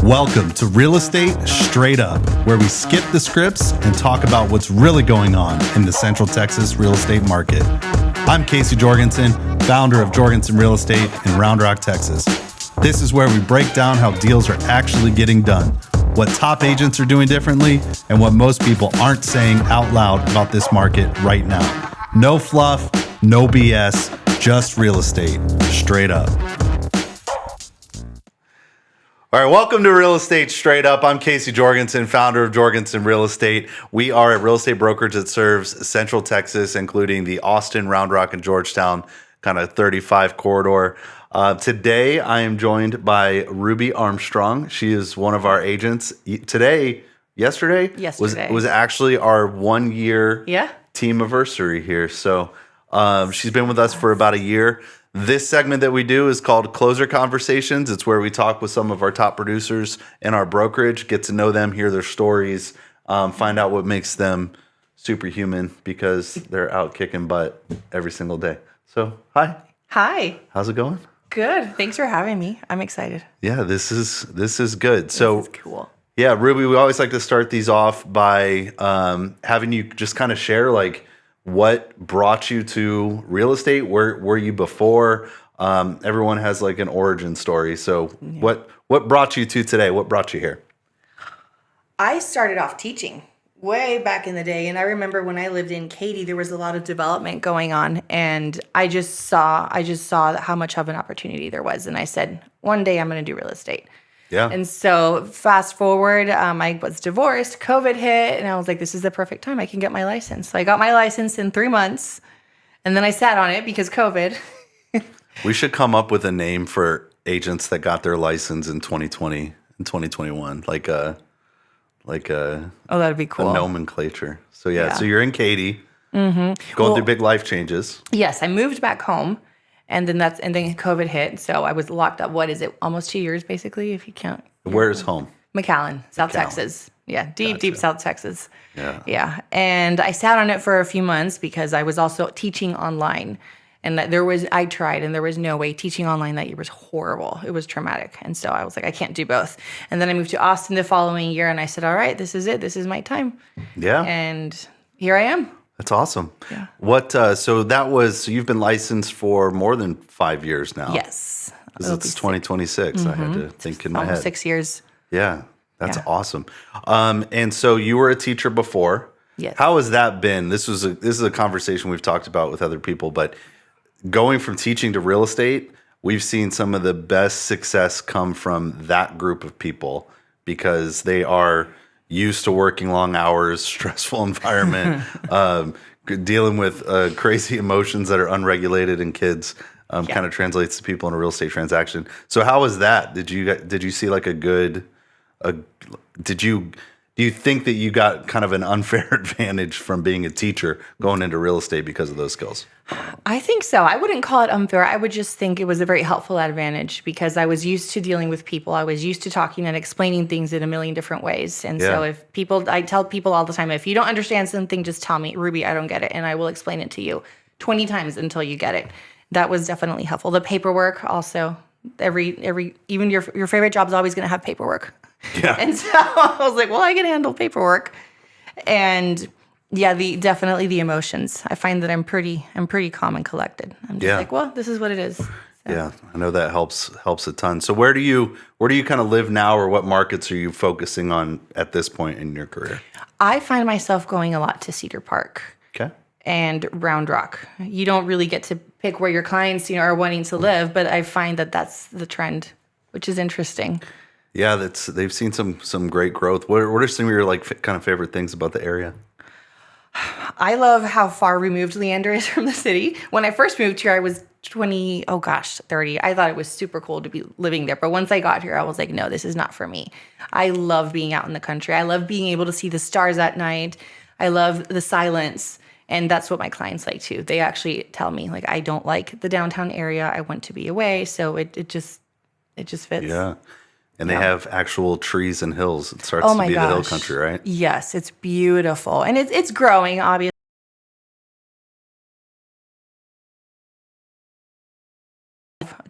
Welcome to Real Estate Straight Up, where we skip the scripts and talk about what's really going on in the Central Texas real estate market. I'm Casey Jorgensen, founder of Jorgenson Real Estate in Round Rock, Texas. This is where we break down how deals are actually getting done, what top agents are doing differently, and what most people aren't saying out loud about this market right now. No fluff, no BS, just real estate, straight up. All right, welcome to Real Estate Straight Up. I'm Casey Jorgensen, founder of Jorgenson Real Estate. We are a real estate brokerage that serves Central Texas, including the Austin, Round Rock, and Georgetown kind of 35 corridor. Today, I am joined by Rubie Armstrong. She is one of our agents. Yesterday. Was actually our 1 year team anniversary here. So she's been with us for about a year. This segment that we do is called Closer Conversations. It's where we talk with some of our top producers in our brokerage, get to know them, hear their stories, find out what makes them superhuman because they're out kicking butt every single day. So, hi. Hi. How's it going? Good. Thanks for having me. I'm excited. Yeah, this is good. So, this is cool. Yeah, Rubie, we always like to start these off by having you just kind of share what brought you to real estate? Where were you before? Everyone has like an origin story. So what brought you to today? What brought you here? I started off teaching way back in the day. And I remember when I lived in Katy, there was a lot of development going on. And I just saw how much of an opportunity there was. And I said, one day I'm going to do real estate. Yeah. And so fast forward, I was divorced, COVID hit, and I was like, this is the perfect time. I can get my license. So I got my license in 3 months, and then I sat on it because COVID. We should come up with a name for agents that got their license in 2020 and 2021, like a oh, that'd be cool. A nomenclature. So so you're in Katy, going through big life changes. Yes, I moved back home. And then COVID hit, so I was locked up. What is it? Almost 2 years, basically, if you count. Where's home? McAllen, South Texas. Yeah, deep South Texas. Yeah. And I sat on it for a few months because I was also teaching online, and I tried, and there was no way. Teaching online that year was horrible. It was traumatic, and so I was like, I can't do both. And then I moved to Austin the following year, and I said, all right, this is it. This is my time. Yeah. And here I am. That's awesome. Yeah. So you've been licensed for more than 5 years now. Yes. It's 2026. I had to think in my head. 6 years. Yeah. That's awesome. And so you were a teacher before. Yes. How has that been? This is a conversation we've talked about with other people, but going from teaching to real estate, we've seen some of the best success come from that group of people because they are used to working long hours, stressful environment, dealing with crazy emotions that are unregulated in kids. Kind of translates to people in a real estate transaction. So how was that? Did you see like do you think that you got kind of an unfair advantage from being a teacher going into real estate because of those skills? I think so. I wouldn't call it unfair. I would just think it was a very helpful advantage because I was used to dealing with people. I was used to talking and explaining things in a million different ways. And so I tell people all the time, if you don't understand something, just tell me, Rubie, I don't get it. And I will explain it to you 20 times until you get it. That was definitely helpful. The paperwork also, even your favorite job is always going to have paperwork. Yeah. And so I was like, well, I can handle paperwork. And definitely the emotions. I find that I'm pretty calm and collected. I'm just like, well, this is what it is. So. Yeah, I know that helps a ton. So where do you kind of live now, or what markets are you focusing on at this point in your career? I find myself going a lot to Cedar Park. Okay. And Round Rock. You don't really get to pick where your clients, are wanting to live, but I find that that's the trend, which is interesting. Yeah, they've seen some great growth. What are some of your kind of favorite things about the area? I love how far removed Leander is from the city. When I first moved here, I was 30. I thought it was super cool to be living there. But once I got here, I was like, no, this is not for me. I love being out in the country. I love being able to see the stars at night. I love the silence. And that's what my clients like too. They actually tell me, I don't like the downtown area. I want to be away. So it just fits. Yeah. And they have actual trees and hills. It starts to be the hill country, right? Yes, it's beautiful. And it's growing, obviously.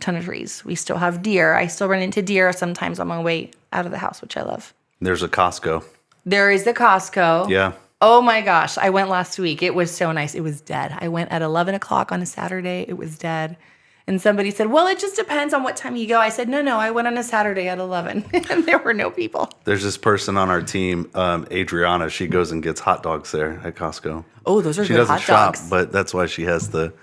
ton of trees. We still have deer. I still run into deer sometimes on my way out of the house, which I love. There's a Costco. There is the Costco. Yeah. Oh my gosh. I went last week. It was so nice. It was dead. I went at 11 o'clock on a Saturday. It was dead. And somebody said, well, it just depends on what time you go. I said, no, I went on a Saturday at 11 and there were no people. There's this person on our team, Adriana. She goes and gets hot dogs there at Costco. Oh, those are She good doesn't hot shop, dogs. but that's why she has the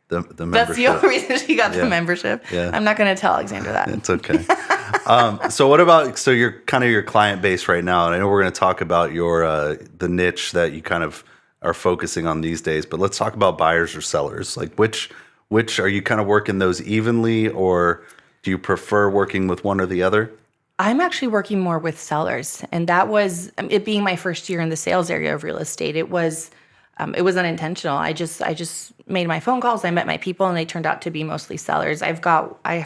membership. That's the only reason she got Yeah. the membership. Yeah. I'm not going to tell Alexander that. It's okay. So what about, so you're kind of your client base right now, and I know we're going to talk about your the niche that you kind of are focusing on these days, but let's talk about buyers or sellers. Like which are you kind of working those evenly, or do you prefer working with one or the other? I'm actually working more with sellers, and that was it being my first year in the sales area of real estate. It was unintentional. I just made my phone calls. I met my people, and they turned out to be mostly sellers. I've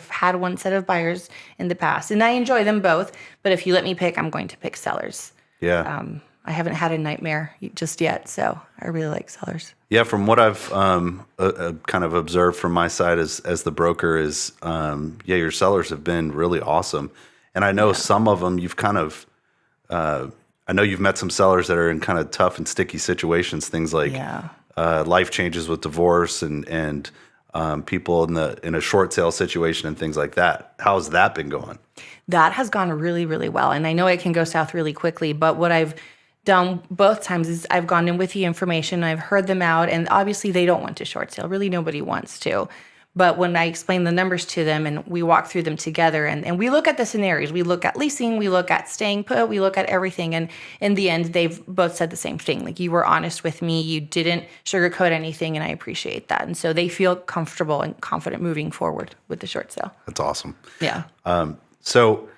had one set of buyers in the past, and I enjoy them both. But if you let me pick, I'm going to pick sellers. Yeah. I haven't had a nightmare just yet, so I really like sellers. Yeah, from what I've kind of observed from my side as the broker is, your sellers have been really awesome. And I know some of them you've kind of, I know you've met some sellers that are in kind of tough and sticky situations, things like life changes with divorce and people in a short sale situation and things like that. How's that been going? That has gone really, really well. And I know it can go south really quickly, but what I've done both times is I've gone in with the information, I've heard them out, and obviously they don't want to short sale. Really nobody wants to. But when I explain the numbers to them and we walk through them together and we look at the scenarios, we look at leasing, we look at staying put, we look at everything. And in the end, they've both said the same thing. Like, you were honest with me, you didn't sugarcoat anything, and I appreciate that. And so they feel comfortable and confident moving forward with the short sale. That's awesome. Yeah. So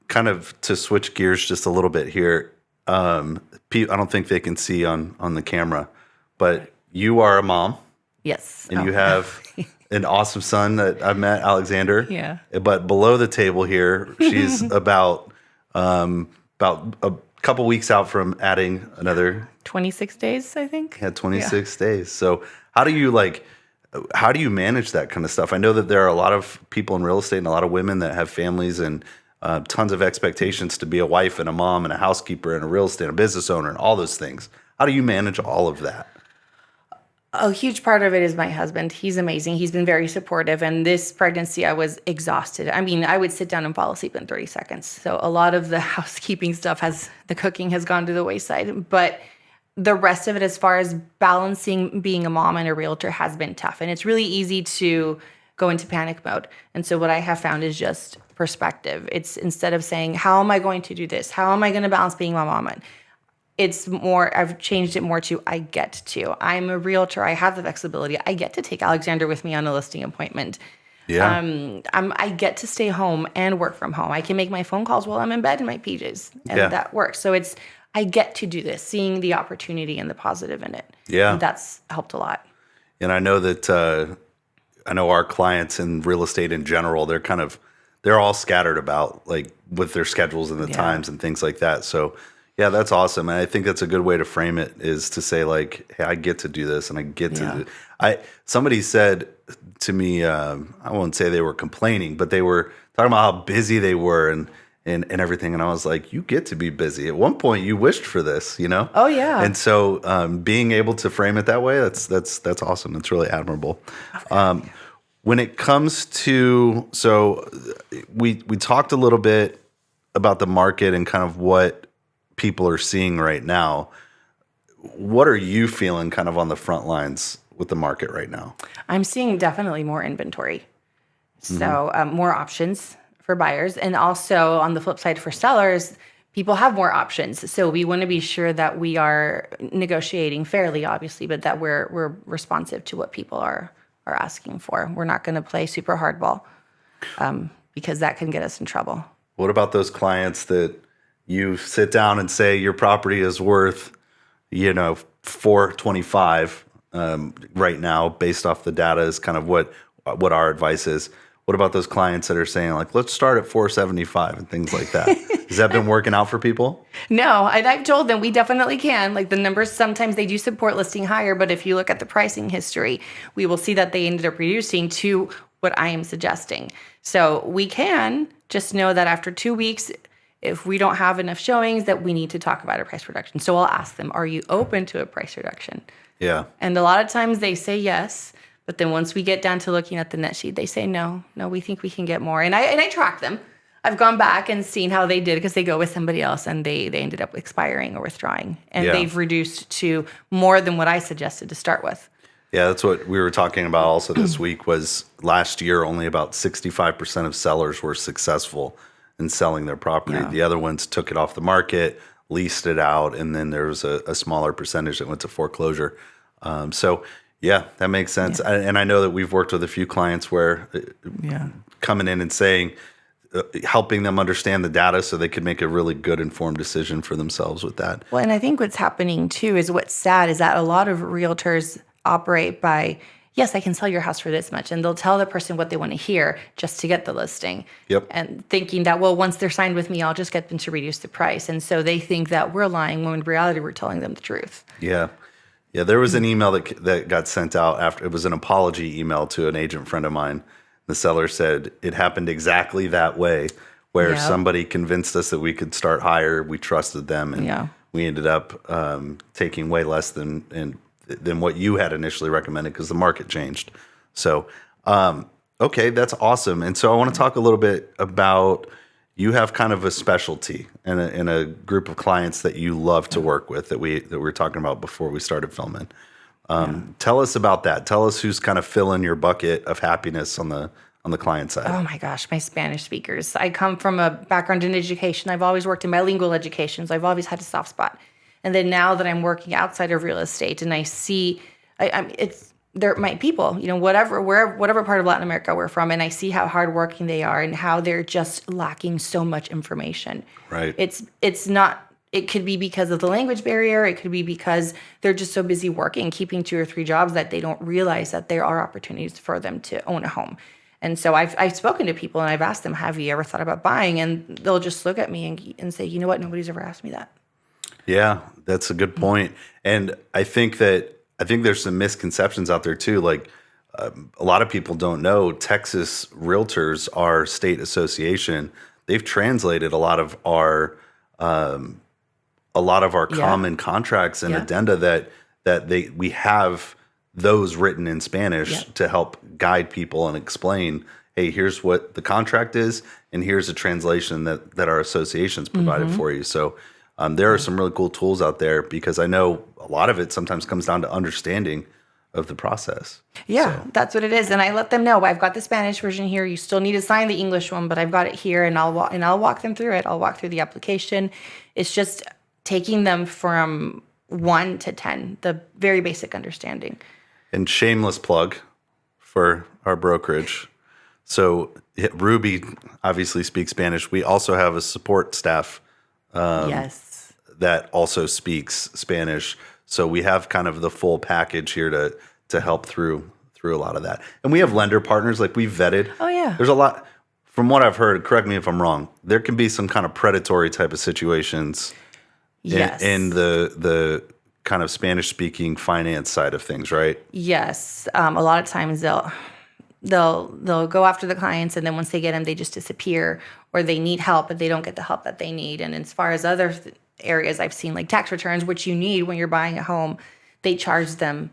kind of to switch gears just a little bit here, I don't think they can see on the camera, but you are a mom. Yes. And you have an awesome son that I met, Alexander. Yeah. But below the table here, she's about a couple weeks out from adding another 26 days, I think. Yeah, 26 days. So how do you manage that kind of stuff? I know that there are a lot of people in real estate and a lot of women that have families and tons of expectations to be a wife and a mom and a housekeeper and a real estate, a business owner, and all those things. How do you manage all of that? A huge part of it is my husband. He's amazing. He's been very supportive. And this pregnancy, I was exhausted. I mean, I would sit down and fall asleep in 30 seconds. So a lot of the housekeeping stuff the cooking has gone to the wayside. But the rest of it, as far as balancing being a mom and a realtor, has been tough. And it's really easy to go into panic mode. And so what I have found is just perspective. It's instead of saying, how am I going to do this? How am I going to balance being my mom? It's more, I've changed it more to, I get to. I'm a realtor. I have the flexibility. I get to take Alexander with me on a listing appointment. Yeah. I get to stay home and work from home. I can make my phone calls while I'm in bed in my PJs, and that works. So I get to do this, seeing the opportunity and the positive in it. Yeah. And that's helped a lot. And I know that, I know our clients in real estate in general, they're all scattered about, like, with their schedules and the times and things like that. So yeah, that's awesome. And I think that's a good way to frame it, is to say, like, hey, I get to do this and I get to do. Somebody said to me, I won't say they were complaining, but they were talking about how busy they were and everything. And I was like, you get to be busy. At one point you wished for this, you know? Oh yeah. And so being able to frame it that way, that's awesome. That's really admirable. When it comes to, so we talked a little bit about the market and kind of what people are seeing right now. What are you feeling kind of on the front lines with the market right now? I'm seeing definitely more inventory. So more options for buyers. And also on the flip side for sellers, people have more options. So we want to be sure that we are negotiating fairly, obviously, but that we're responsive to what people are asking for. We're not going to play super hardball because that can get us in trouble. What about those clients that you sit down and say your property is worth, $425 right now, based off the data, is kind of what our advice is. What about those clients that are saying, like, let's start at $475 and things like that? Has that been working out for people? No, and I've told them we definitely can. Like, the numbers, sometimes they do support listing higher, but if you look at the pricing history, we will see that they ended up reducing to what I am suggesting. So we can just know that after 2 weeks, if we don't have enough showings, that we need to talk about a price reduction. So I'll ask them, are you open to a price reduction? Yeah. And a lot of times they say yes, but then once we get down to looking at the net sheet, they say no, we think we can get more. And I track them. I've gone back and seen how they did because they go with somebody else and they ended up expiring or withdrawing. And they've reduced to more than what I suggested to start with. Yeah, that's what we were talking about also this week was last year only about 65% of sellers were successful in selling their property. Yeah. The other ones took it off the market, leased it out, and then there was a smaller percentage that went to foreclosure. So, yeah, that makes sense. Yeah. And I know that we've worked with a few clients where coming in and saying, helping them understand the data so they could make a really good informed decision for themselves with that. Well, and I think what's happening too is what's sad is that a lot of realtors operate by, yes, I can sell your house for this much. And they'll tell the person what they want to hear just to get the listing. Yep. And thinking that, well, once they're signed with me, I'll just get them to reduce the price. And so they think that we're lying when in reality we're telling them the truth. Yeah. Yeah, there was an email that got sent out after, it was an apology email to an agent friend of mine. The seller said it happened exactly that way, where somebody convinced us that we could start higher. We trusted them, and we ended up taking way less than what you had initially recommended because the market changed. So, okay, that's awesome. And so I want to talk a little bit about, you have kind of a specialty in a group of clients that you love to work with that we were talking about before we started filming. Tell us about that. Tell us who's kind of filling your bucket of happiness on the client side. Oh my gosh, my Spanish speakers. I come from a background in education. I've always worked in bilingual education, so I've always had a soft spot. And then now that I'm working outside of real estate and I see, they're my people, whatever part of Latin America we're from, and I see how hardworking they are and how they're just lacking so much information. Right. It's not. It could be because of the language barrier. It could be because they're just so busy working, keeping 2 or 3 jobs that they don't realize that there are opportunities for them to own a home. And so I've spoken to people and I've asked them, have you ever thought about buying? And they'll just look at me and say, you know what? Nobody's ever asked me that. Yeah, that's a good point. And I think there's some misconceptions out there too. Like a lot of people don't know Texas Realtors, our state association, they've translated a lot of our common contracts and addenda that we have those written in Spanish to help guide people and explain, hey, here's what the contract is, and here's a translation that our association's provided for you. So there are some really cool tools out there because I know a lot of it sometimes comes down to understanding of the process. Yeah, so. That's what it is. And I let them know, I've got the Spanish version here. You still need to sign the English one, but I've got it here, and I'll walk them through it. I'll walk through the application. It's just taking them from 1 to 10, the very basic understanding. And shameless plug for our brokerage. So Rubie obviously speaks Spanish. We also have a support staff that also speaks Spanish. So we have kind of the full package here to help through a lot of that. And we have lender partners, like we've vetted. Oh, yeah. There's a lot, from what I've heard, correct me if I'm wrong, there can be some kind of predatory type of situations in the kind of Spanish-speaking finance side of things, right? Yes. A lot of times they'll go after the clients, and then once they get them, they just disappear, or they need help, but they don't get the help that they need. And as far as other areas I've seen, like tax returns, which you need when you're buying a home, they charge them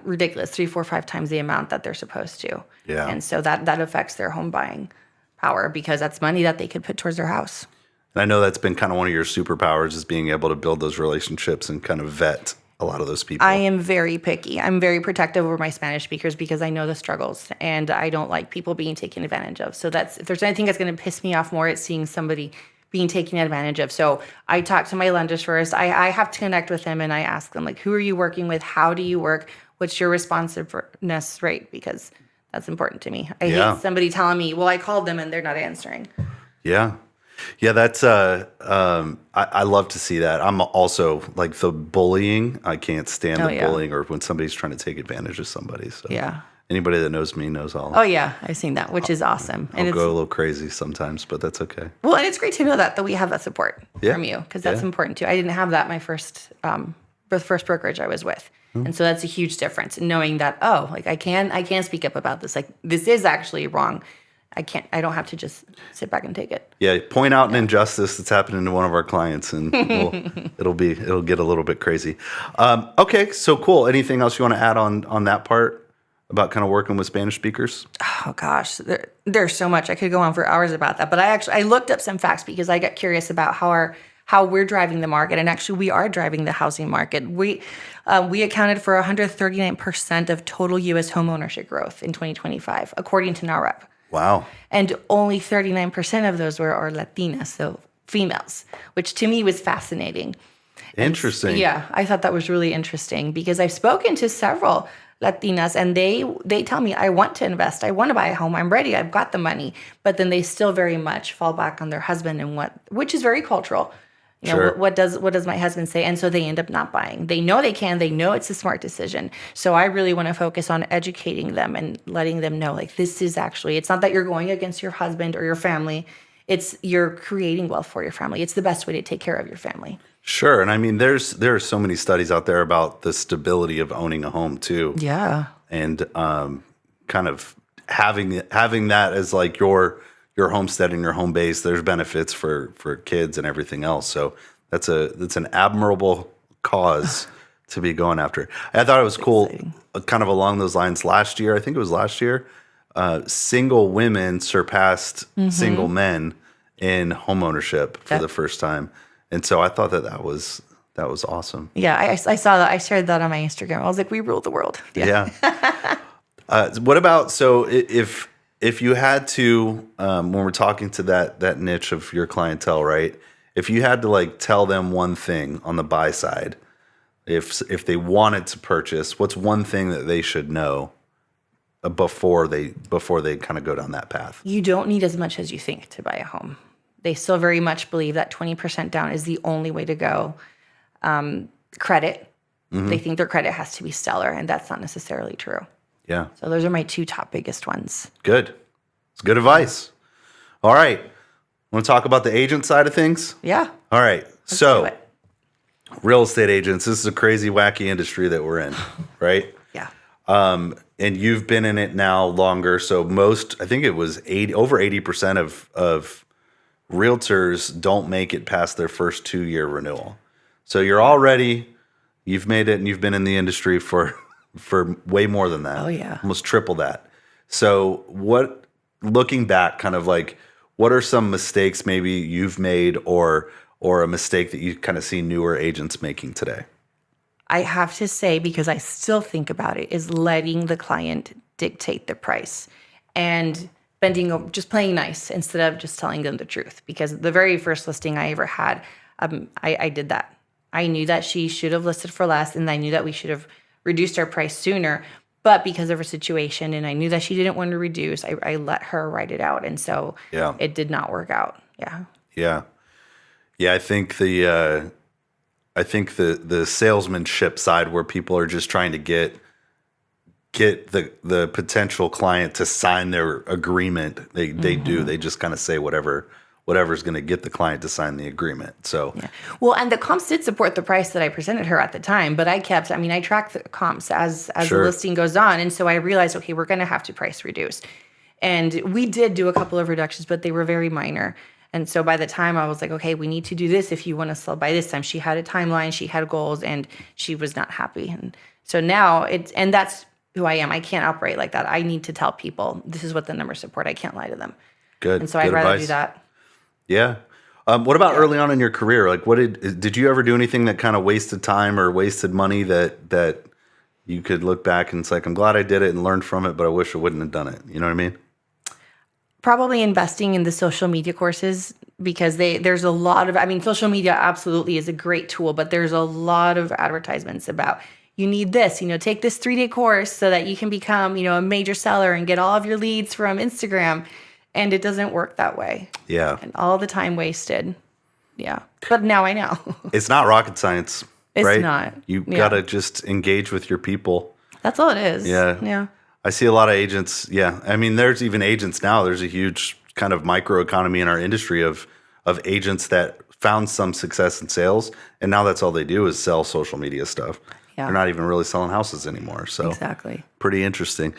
ridiculous 3, 4, 5 times the amount that they're supposed to. Yeah. And so that affects their home buying power because that's money that they could put towards their house. And I know that's been kind of one of your superpowers, is being able to build those relationships and kind of vet a lot of those people. I am very picky. I'm very protective over my Spanish speakers because I know the struggles, and I don't like people being taken advantage of. So if there's anything that's going to piss me off more, it's seeing somebody being taken advantage of. So I talk to my lenders first. I have to connect with them, and I ask them, like, who are you working with? How do you work? What's your responsiveness rate? Because that's important to me. I hate somebody telling me, well, I called them and they're not answering. Yeah. Yeah, that's I love to see that. I'm also like the bullying. I can't stand the bullying or when somebody's trying to take advantage of somebody. So anybody that knows me knows all. Oh yeah, I've seen that, which is awesome. I'll go a little crazy sometimes, but that's okay. Well, and it's great to know that we have that support from you, because that's important too. I didn't have that my first the first brokerage I was with. And so that's a huge difference, knowing that, like I can speak up about this. Like this is actually wrong. I don't have to just sit back and take it. Yeah, point out an injustice that's happening to one of our clients, and it'll get a little bit crazy. Okay, so cool. Anything else you want to add on that part about kind of working with Spanish speakers? Oh gosh, there's so much. I could go on for hours about that. But I looked up some facts because I got curious about how we're driving the market, and actually we are driving the housing market. We accounted for 139% of total U.S. homeownership growth in 2025, according to NAREP. Wow. And only 39% of those are Latinas, so females, which to me was fascinating. Interesting. Yeah, I thought that was really interesting because I've spoken to several Latinas and they tell me, I want to invest, I want to buy a home, I'm ready, I've got the money, but then they still very much fall back on their husband and which is very cultural. You know, Sure. what does my husband say? And so they end up not buying. They know they can. They know it's a smart decision. So I really want to focus on educating them and letting them know, like, this is actually, it's not that you're going against your husband or your family. It's you're creating wealth for your family. It's the best way to take care of your family. Sure. And I mean, there are so many studies out there about the stability of owning a home too. Yeah. And kind of having that as like your homestead and your home base, there's benefits for kids and everything else. So that's an admirable cause to be going after. I thought it was cool, exciting. Kind of along those lines. Last year, single women surpassed single men in home ownership for the first time, and so I thought that was awesome. Yeah, I saw that. I shared that on my Instagram. I was like, we rule the world. Yeah. What about, so if you had to, when we're talking to that niche of your clientele, right? If you had to like tell them one thing on the buy side, if they wanted to purchase, what's one thing that they should know before they kind of go down that path? You don't need as much as you think to buy a home. They still very much believe that 20% down is the only way to go. Credit. They think their credit has to be stellar, and that's not necessarily true. Yeah. So those are my two top biggest ones. Good. It's good advice. All right. Want to talk about the agent side of things? Yeah. All right. Let's do So it. real estate agents, this is a crazy, wacky industry that we're in, right? Yeah. And you've been in it now longer. So I think it was over 80% of realtors don't make it past their first 2-year renewal. So you've made it and you've been in the industry for way more than that. Oh, yeah. Almost triple that. So looking back, kind of like, what are some mistakes maybe you've made or a mistake that you kind of see newer agents making today? I have to say, because I still think about it, is letting the client dictate the price and bending over, just playing nice instead of just telling them the truth. Because the very first listing I ever had, I did that. I knew that she should have listed for less, and I knew that we should have reduced our price sooner. But because of her situation, and I knew that she didn't want to reduce, I let her write it out. And so it did not work out. Yeah. Yeah. Yeah, I think the salesmanship side, where people are just trying to get the potential client to sign their agreement, they do. They just kind of say whatever's going to get the client to sign the agreement. So yeah. Well, and the comps did support the price that I presented her at the time, but I track the comps as the listing goes on. And so I realized, okay, we're going to have to price reduce. And we did do a couple of reductions, but they were very minor. And so by the time I was like, okay, we need to do this if you want to sell by this time. She had a timeline, she had goals, and she was not happy. And so now and that's who I am. I can't operate like that. I need to tell people this is what the numbers support. I can't lie to them. Good. And so I'd rather do that. Yeah. What about early on in your career? Like, did you ever do anything that kind of wasted time or wasted money that you could look back and it's like, I'm glad I did it and learned from it, but I wish I wouldn't have done it. You know what I mean? Probably investing in the social media courses, because there's a lot of, social media absolutely is a great tool, but there's a lot of advertisements about, you need this, take this 3-day course so that you can become, a major seller and get all of your leads from Instagram. And it doesn't work that way. Yeah. And all the time wasted. Yeah. But now I know. It's not rocket science, right? It's not. You got to just engage with your people. That's all it is. Yeah. Yeah. I see a lot of agents. Yeah. There's even agents now. There's a huge kind of microeconomy in our industry of agents that found some success in sales, and now that's all they do is sell social media stuff. Yeah. They're not even really selling houses anymore. So Exactly. pretty interesting.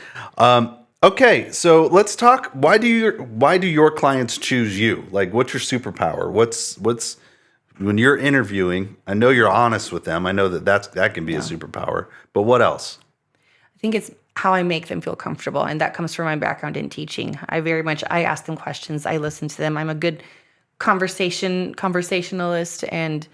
Okay, so let's talk. Why do your clients choose you? Like, what's your superpower? What's when you're interviewing? I know you're honest with them. I know that can be a superpower. But what else? I think it's how I make them feel comfortable, and that comes from my background in teaching. I ask them questions. I listen to them. I'm a good conversationalist and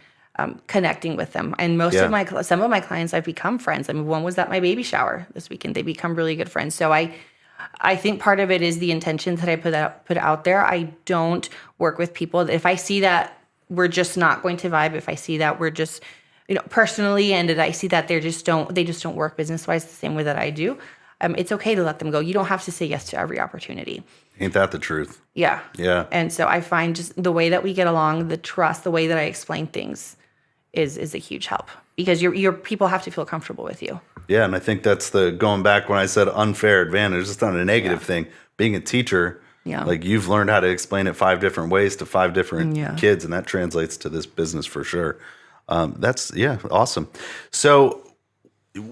connecting with them. And some of my clients, I've become friends. I mean, one was at my baby shower this weekend. They become really good friends. So I think part of it is the intentions that I put out there. I don't work with people. If I see that we're just not going to vibe, if I see that we're just, personally, and that I see that they just don't work business-wise the same way that I do, it's okay to let them go. You don't have to say yes to every opportunity. Ain't that the truth? Yeah. Yeah. And so I find just the way that we get along, the trust, the way that I explain things is a huge help, because your people have to feel comfortable with you. Yeah, and I think that's going back when I said unfair advantage. It's not a negative thing. Being a teacher, like you've learned how to explain it 5 different ways to 5 different kids, and that translates to this business for sure. That's awesome. So, we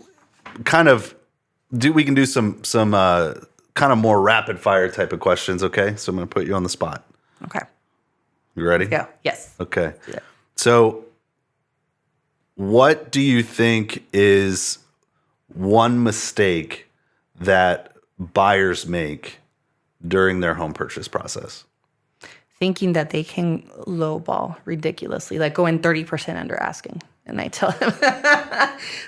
can do some kind of more rapid fire type of questions. Okay, so I'm going to put you on the spot. Okay. You ready? Go. Yes. Okay. Yeah. So, what do you think is one mistake that buyers make during their home purchase process? Thinking that they can lowball ridiculously, like going 30% under asking. And I tell them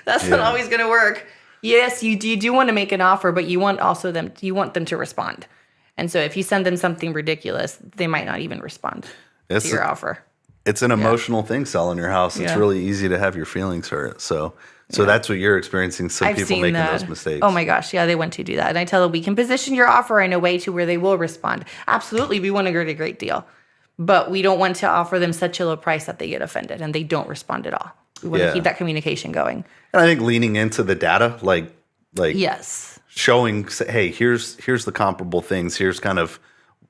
that's not always going to work. Yes, you do want to make an offer, but you want them to respond. And so if you send them something ridiculous, they might not even respond to your offer. It's an emotional thing selling your house. It's really easy to have your feelings hurt. So that's what you're experiencing. Some people making those mistakes. Oh my gosh. Yeah, they want to do that. And I tell them, we can position your offer in a way to where they will respond. Absolutely. We want to get a great deal, but we don't want to offer them such a low price that they get offended and they don't respond at all. We want to keep that communication going. And I think leaning into the data, like yes, showing, hey, here's the comparable things. Here's kind of,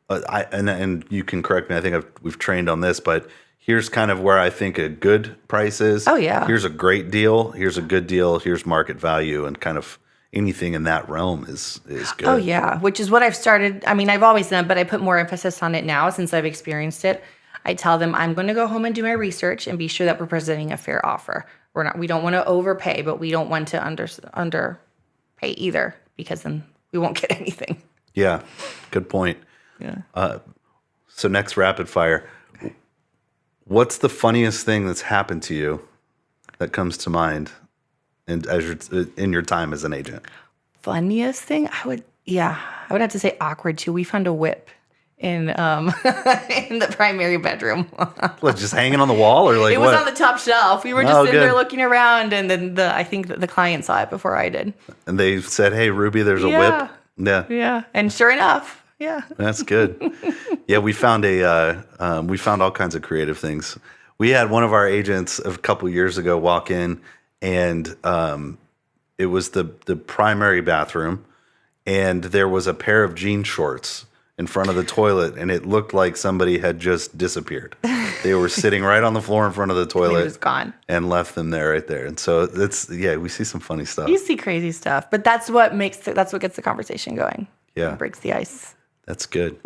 and you can correct me. I think we've trained on this, but here's kind of where I think a good price is. Oh, yeah. Here's a great deal. Here's a good deal. Here's market value, and kind of anything in that realm is good. Oh, yeah, which is what I've started. I mean, I've always done, but I put more emphasis on it now since I've experienced it. I tell them I'm going to go home and do my research and be sure that we're presenting a fair offer. We don't want to overpay, but we don't want to underpay either, because then we won't get anything. Yeah, good point. Yeah. So next rapid fire. What's the funniest thing that's happened to you that comes to mind in your time as an agent? Funniest thing? I would have to say awkward too. We found a whip in in the primary bedroom. Like just hanging on the wall, or like it was on the top shelf. We were just sitting there looking around, and then I think the client saw it before I did. And they said, "Hey, Rubie, there's a whip." Yeah. And sure enough, that's good. Yeah, we found all kinds of creative things. We had one of our agents a couple years ago walk in, and it was the primary bathroom, and there was a pair of jean shorts in front of the toilet, and it looked like somebody had just disappeared. They were sitting right on the floor in front of the toilet. It was gone. And left them there right there. And so we see some funny stuff. You see crazy stuff, but that's what gets the conversation going. Yeah. It breaks the ice. That's good.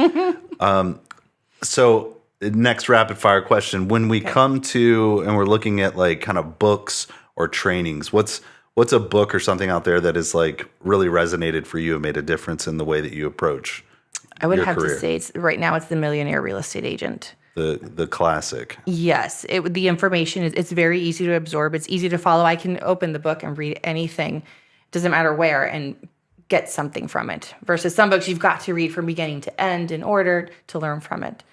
So next rapid fire question. When we come to, and we're looking at like kind of books or trainings, what's a book or something out there that is like really resonated for you and made a difference in the way that you approach I would your have career? to say right now it's The Millionaire Real Estate Agent. The classic. Yes, the information it's very easy to absorb. It's easy to follow. I can open the book and read anything, doesn't matter where, and get something from it. Versus some books you've got to read from beginning to end in order to learn from it.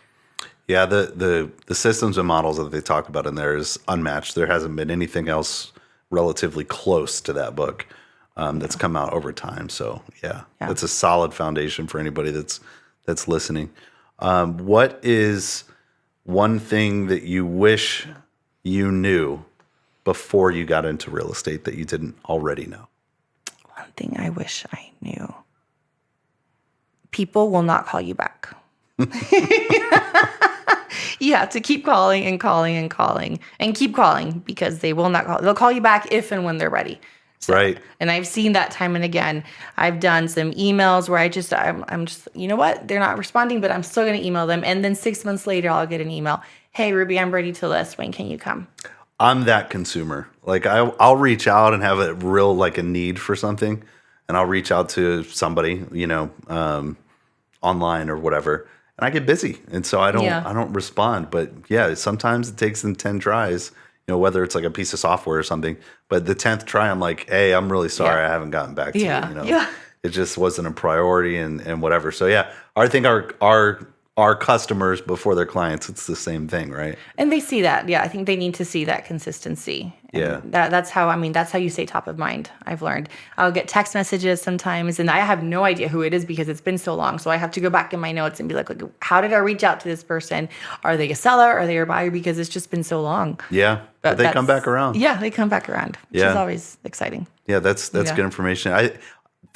Yeah, the systems and models that they talk about in there is unmatched. There hasn't been anything else relatively close to that book that's come out over time. So yeah, that's a solid foundation for anybody that's listening. What is one thing that you wish you knew before you got into real estate that you didn't already know? One thing I wish I knew. People will not call you back. You have to keep calling and calling and calling and keep calling because they will not call. They'll call you back if and when they're ready. So, Right. And I've seen that time and again. I've done some emails where I'm just, you know what? They're not responding, but I'm still going to email them. And then 6 months later, I'll get an email. Hey, Rubie, I'm ready to list. When can you come? I'm that consumer. Like I'll reach out and have a real like a need for something, and I'll reach out to somebody, online or whatever, and I get busy, and so I don't respond. But yeah, sometimes it takes them 10 tries. Whether it's like a piece of software or something, but the 10th try, I'm like, hey, I'm really sorry, I haven't gotten back to you. It just wasn't a priority and whatever. So yeah, I think our customers before their clients, it's the same thing, right? And they see that. Yeah, I think they need to see that consistency. And that's how you stay top of mind, I've learned. I'll get text messages sometimes, and I have no idea who it is because it's been so long. So I have to go back in my notes and be like, how did I reach out to this person? Are they a seller? Are they a buyer? Because it's just been so long. Yeah, but they come back around. Yeah, they come back around, which is always exciting. Yeah, that's good information.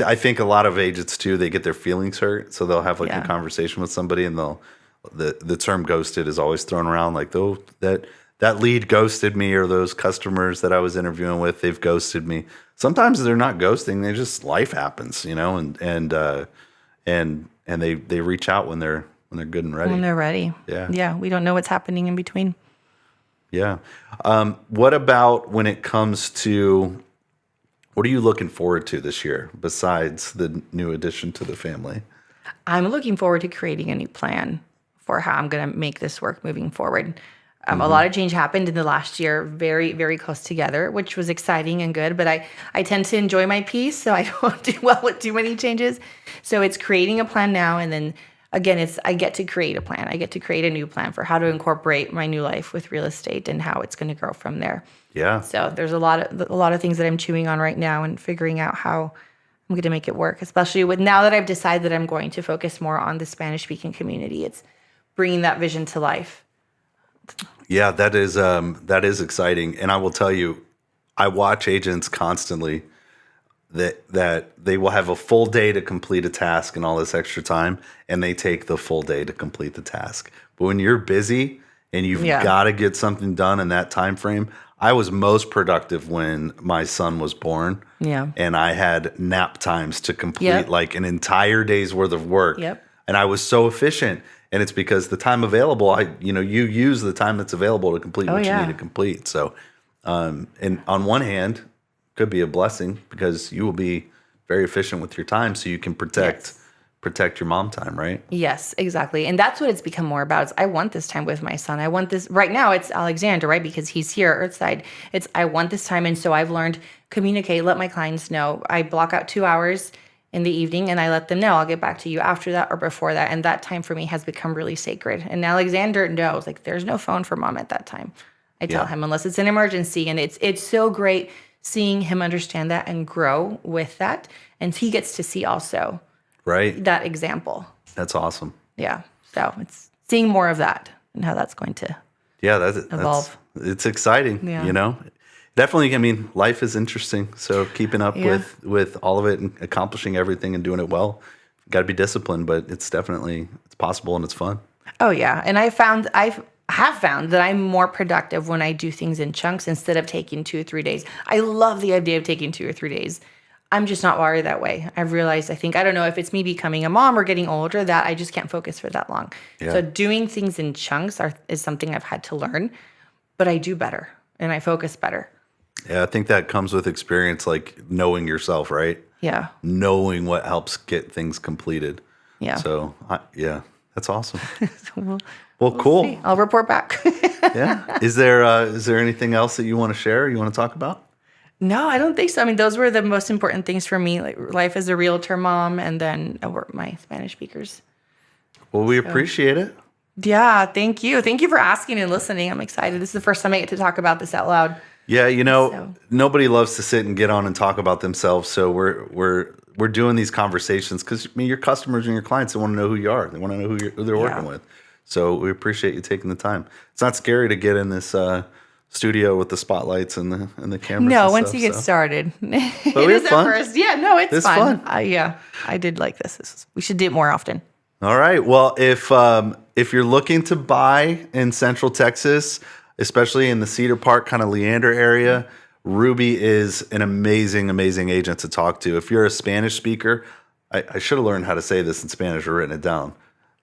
I think a lot of agents too, they get their feelings hurt, so they'll have like a conversation with somebody, and the term ghosted is always thrown around, like, oh, that lead ghosted me, or those customers that I was interviewing with, they've ghosted me. Sometimes they're not ghosting; they just life happens, and they reach out when they're good and ready. When they're ready. Yeah. We don't know what's happening in between. Yeah. What about when it comes to, what are you looking forward to this year besides the new addition to the family? I'm looking forward to creating a new plan for how I'm going to make this work moving forward. A lot of change happened in the last year, very, very close together, which was exciting and good. But I tend to enjoy my peace, so I don't do well with too many changes. So it's creating a plan now, and then again, I get to create a plan. I get to create a new plan for how to incorporate my new life with real estate and how it's going to grow from there. Yeah. So there's a lot of things that I'm chewing on right now and figuring out how I'm going to make it work, especially with now that I've decided that I'm going to focus more on the Spanish-speaking community. It's bringing that vision to life. Yeah, that is exciting. And I will tell you, I watch agents constantly that they will have a full day to complete a task and all this extra time, and they take the full day to complete the task. But when you're busy and you've got to get something done in that time frame, I was most productive when my son was born. Yeah. And I had nap times to complete like an entire day's worth of work. Yep. And I was so efficient. And it's because the time available, you use the time that's available to complete what you need to complete. So, and on one hand, could be a blessing because you will be very efficient with your time, so you can protect your mom time, right? Yes, exactly. And that's what it's become more about. Is I want this time with my son. I want this right now. It's Alexander, right? Because he's here Earthside. I want this time. And so I've learned communicate, let my clients know. I block out 2 hours in the evening and I let them know I'll get back to you after that or before that. And that time for me has become really sacred. And Alexander knows, like, there's no phone for mom at that time. I tell him unless it's an emergency. And it's so great seeing him understand that and grow with that. And he gets to see also that example. That's awesome. Yeah. So it's seeing more of that and how that's going to evolve. It's exciting, Definitely, I mean, life is interesting. So keeping up with all of it and accomplishing everything and doing it well, got to be disciplined, but it's possible and it's fun. Oh, yeah. And I have found that I'm more productive when I do things in chunks instead of taking 2 or 3 days. I love the idea of taking 2 or 3 days. I'm just not wired that way. I've realized, I don't know if it's me becoming a mom or getting older, that I just can't focus for that long. Yeah. So doing things in chunks is something I've had to learn, but I do better and I focus better. Yeah, I think that comes with experience, like knowing yourself, right? Yeah. Knowing what helps get things completed. Yeah. So, that's awesome. We'll cool. See. I'll report back. Yeah. Is there anything else that you want to share? You want to talk about? No, I don't think so. I mean, those were the most important things for me, like life as a realtor mom, and then my Spanish speakers. Well, we appreciate it. Yeah, thank you. Thank you for asking and listening. I'm excited. This is the first time I get to talk about this out loud. Yeah, nobody loves to sit and get on and talk about themselves. So we're doing these conversations because your customers and your clients, they want to know who you are. They want to know who they're working with. So we appreciate you taking the time. It's not scary to get in this studio with the spotlights and the cameras. No, and once stuff, you get started, it is fun. at first. Yeah, no, it's fun. I did like this. We should do it more often. All right. Well, if you're looking to buy in Central Texas, especially in the Cedar Park kind of Leander area, Rubie is an amazing, amazing agent to talk to. If you're a Spanish speaker, I should have learned how to say this in Spanish or written it down,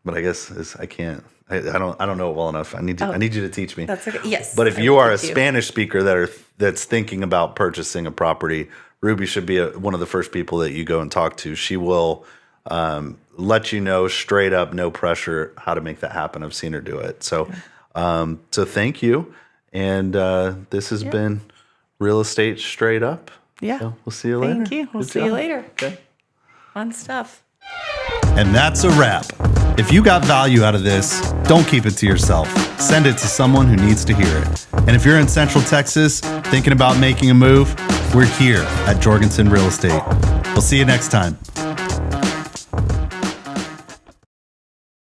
but I guess I can't. I don't know it well enough. I need you to teach me. That's okay. Yes. But if you are a Spanish speaker that's thinking about purchasing a property, Rubie should be one of the first people that you go and talk to. She will let you know straight up, no pressure, how to make that happen. I've seen her do it. So, so thank you. And this has been Real Estate Straight Up. Yeah. So we'll see you later. Thank you. We'll see you later. Okay. Fun stuff. And that's a wrap. If you got value out of this, don't keep it to yourself. Send it to someone who needs to hear it. And if you're in Central Texas thinking about making a move, we're here at Jorgenson Real Estate. We'll see you next time.